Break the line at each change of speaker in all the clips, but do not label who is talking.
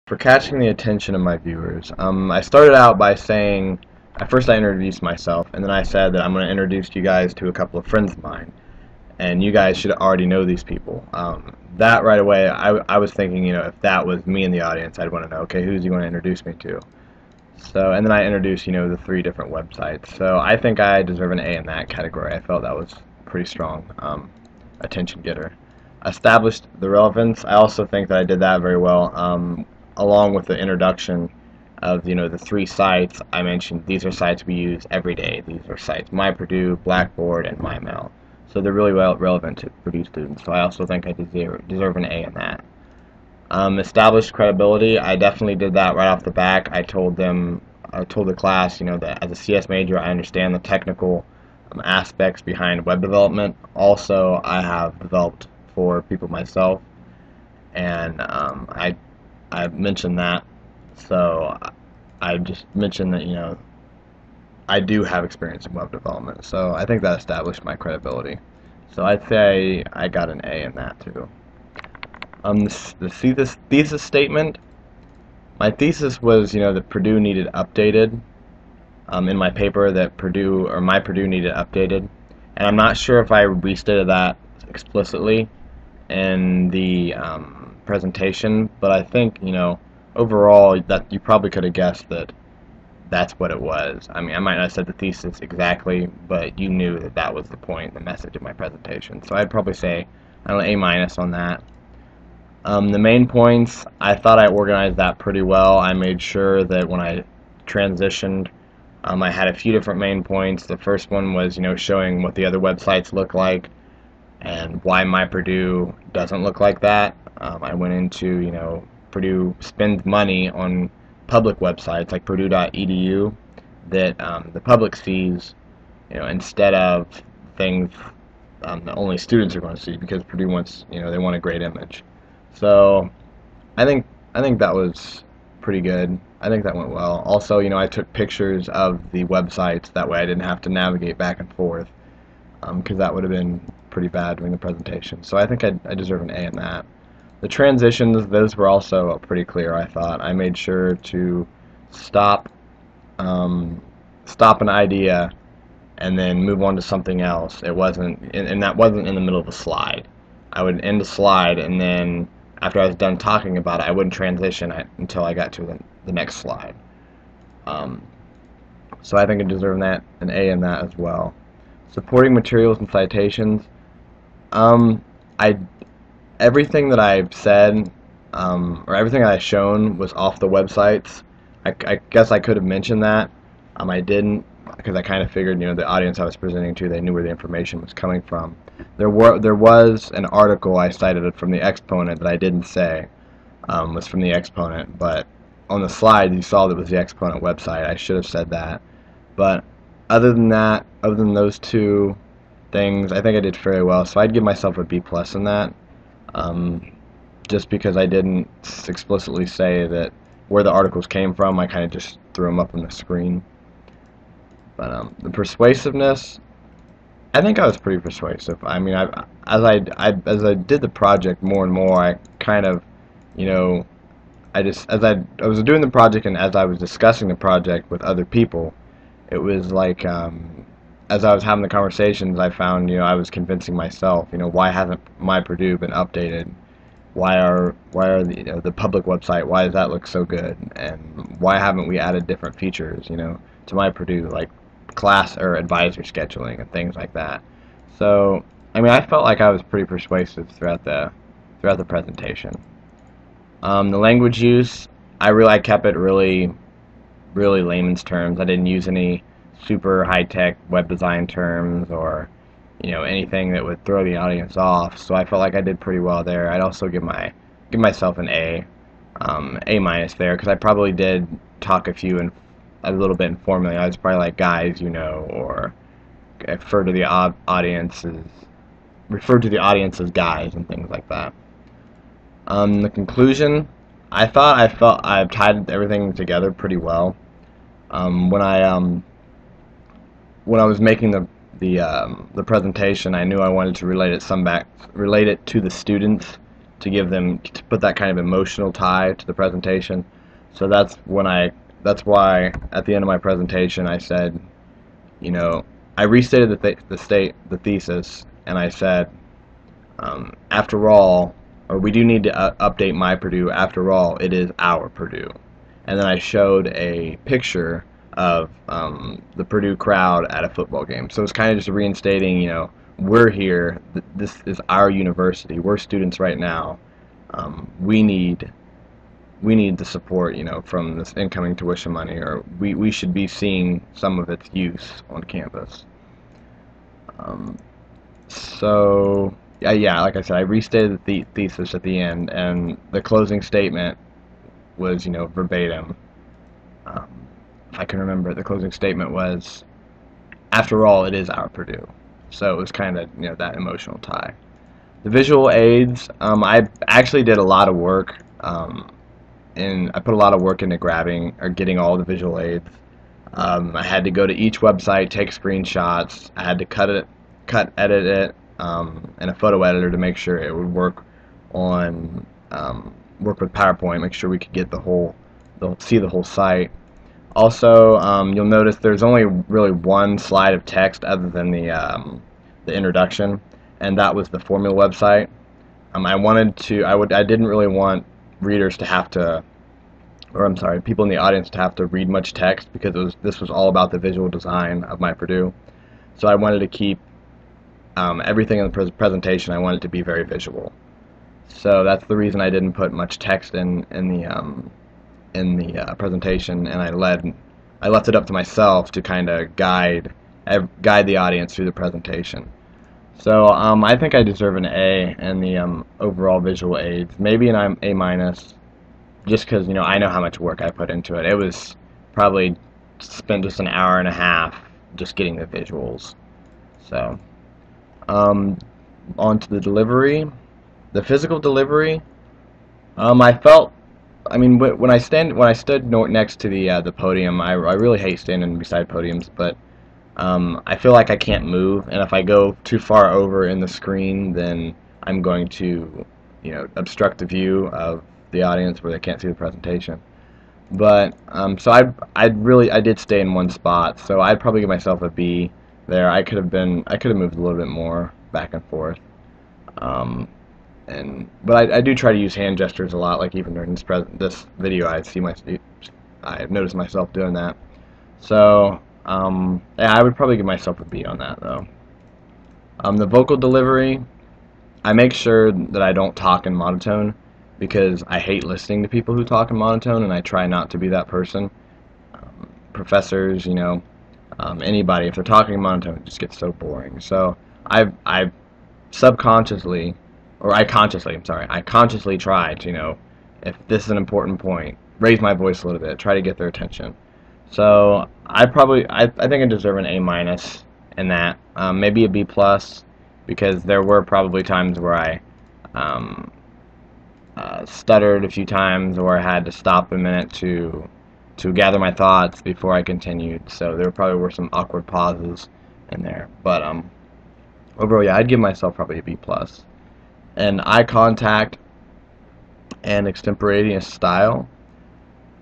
For catching the attention of my viewers. I started out by saying, at first I introduced myself, and then I said that I'm going to introduce you guys to a couple of friends of mine, and you guys should already know these people. That right away, I was thinking, if that was me in the audience, I'd want to know, okay, who's he going to introduce me to? So, and then I introduced, the 3 different websites. So I think I deserve an A in that category. I felt that was pretty strong attention getter. Established the relevance. I also think that I did that very well. Along with the introduction of the 3 sites I mentioned. These are sites we use every day. These are sites MyPurdue, Blackboard, and MyMail. So they're really relevant to Purdue students. So I also think I deserve an A in that. Established credibility. I definitely did that right off the back. I told the class, that as a CS major, I understand the technical aspects behind web development. Also, I have developed for people myself, and I mentioned that. So I just mentioned that I do have experience in web development. So I think that established my credibility. So I'd say I got an A in that too. The thesis statement. My thesis was, that Purdue needed updated. In my paper, that MyPurdue needed updated, and I'm not sure if I restated that explicitly in the presentation, but I think, overall, that you probably could have guessed that that's what it was. I mean, I might not have said the thesis exactly, but you knew that that was the point, the message of my presentation. So I'd probably say, I don't know, A minus on that. The main points, I thought I organized that pretty well. I made sure that when I transitioned, I had a few different main points. The first one was, showing what the other websites look like and why MyPurdue doesn't look like that. I went into, Purdue spends money on public websites like purdue.edu that the public sees, instead of things that only students are going to see, because Purdue wants, they want a great image. So I think that was pretty good. I think that went well. Also, I took pictures of the websites. That way I didn't have to navigate back and forth, because that would have been pretty bad during the presentation. So I think I deserve an A in that. The transitions, those were also pretty clear, I thought. I made sure to stop an idea and then move on to something else. It wasn't, and that wasn't in the middle of a slide. I would end the slide, and then after I was done talking about it, I wouldn't transition until I got to the next slide. So I think I deserve an A in that as well. Supporting materials and citations. Everything that I've said, or everything I've shown was off the websites. I guess I could have mentioned that. I didn't, because I kind of figured, the audience I was presenting to, they knew where the information was coming from. There was an article I cited from the Exponent that I didn't say was from the Exponent, but on the slide you saw that it was the Exponent website. I should have said that. But other than that, other than those 2 things, I think I did fairly well. So I'd give myself a B+ in that. Just because I didn't explicitly say that where the articles came from, I kind of just threw them up on the screen. But the persuasiveness, I think I was pretty persuasive. I mean, as I did the project more and more, I kind of, as I was doing the project and as I was discussing the project with other people, it was like, as I was having the conversations, I found, I was convincing myself, why hasn't MyPurdue been updated? Why are the public website, why does that look so good? And why haven't we added different features, to MyPurdue, like class or advisor scheduling and things like that? So, I mean, I felt like I was pretty persuasive throughout the presentation. The language use, I kept it really layman's terms. I didn't use any super high-tech web design terms or anything that would throw the audience off. So I felt like I did pretty well there. I'd also give myself an A, A- there, because I probably did talk a little bit informally. I was probably like, guys, or refer to the audience as guys and things like that. The conclusion, I felt I tied everything together pretty well. When I was making the presentation, I knew I wanted to relate it to the students to give them, to put that kind of emotional tie to the presentation. So that's why at the end of my presentation I said, you know, I restated the thesis, and I said, after all, or we do need to update my Purdue. After all, it is our Purdue. And then I showed a picture of the Purdue crowd at a football game. So it's kind of just reinstating, we're here. This is our university. We're students right now. We need the support, from this incoming tuition money, or we should be seeing some of its use on campus. So yeah, like I said, I restated the thesis at the end, and the closing statement was, verbatim. If I can remember, the closing statement was, "After all, it is our Purdue." So it was kind of, that emotional tie. The visual aids, I actually did a lot of work, and I put a lot of work into grabbing or getting all the visual aids. I had to go to each website, take screenshots. I had to edit it in a photo editor to make sure it would work on work with PowerPoint, make sure we could get see the whole site. Also, you'll notice there's only really one slide of text other than the introduction, and that was the formula website. I didn't really want readers to have to, or I'm sorry, people in the audience to have to read much text, because this was all about the visual design of my Purdue. So I wanted to keep everything in the presentation. I wanted to be very visual. So that's the reason I didn't put much text in the presentation, and I left it up to myself to kind of guide the audience through the presentation. So I think I deserve an A in the overall visual aids, maybe an A minus, just because I know how much work I put into it. It was probably spent just an hour and a half just getting the visuals. So on to the delivery, the physical delivery. When I stood next to the podium, I really hate standing beside podiums, but I feel like I can't move, and if I go too far over in the screen, then I'm going to, obstruct the view of the audience where they can't see the presentation. But so I did stay in one spot, so I'd probably give myself a B there. I could have moved a little bit more back and forth. But I do try to use hand gestures a lot, like even during this video I've noticed myself doing that. So yeah, I would probably give myself a B on that, though. The vocal delivery, I make sure that I don't talk in monotone, because I hate listening to people who talk in monotone, and I try not to be that person. Professors, anybody, if they're talking in monotone, it just gets so boring. So I subconsciously, or I consciously try to, if this is an important point, raise my voice a little bit, try to get their attention. So I think I deserve an A minus in that, maybe a B plus, because there were probably times where I stuttered a few times, or I had to stop a minute to gather my thoughts before I continued. So there probably were some awkward pauses in there, but overall, yeah, I'd give myself probably a B plus. And eye contact and extemporaneous style,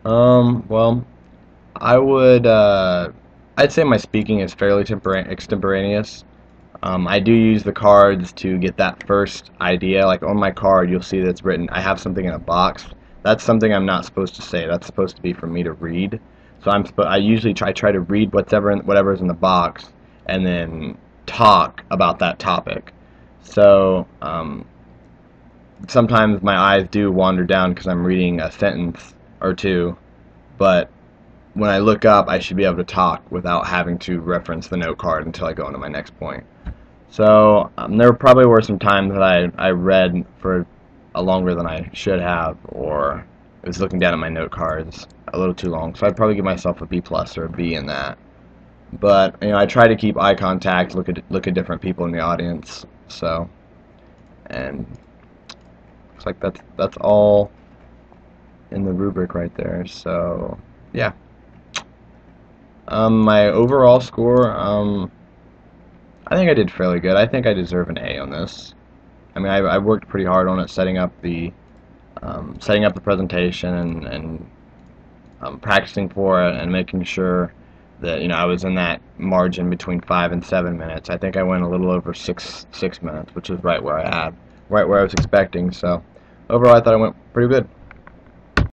well, I'd say my speaking is fairly extemporaneous. I do use the cards to get that first idea. Like on my card, you'll see that it's written, I have something in a box. That's something I'm not supposed to say. That's supposed to be for me to read. So I usually try to read whatever's in the box, and then talk about that topic. So sometimes my eyes do wander down because I'm reading a sentence or two, but when I look up, I should be able to talk without having to reference the note card until I go into my next point. So there probably were some times that I read for longer than I should have, or I was looking down at my note cards a little too long. So I'd probably give myself a B plus or a B in that. But I try to keep eye contact, look at different people in the audience. So, and looks like that's all in the rubric right there. So yeah. My overall score, I think I did fairly good. I think I deserve an A on this. I mean, I worked pretty hard on it, setting up the presentation and practicing for it and making sure that I was in that margin between 5 and 7 minutes. I think I went a little over six minutes, which is right where I was expecting. So overall, I thought it went pretty good.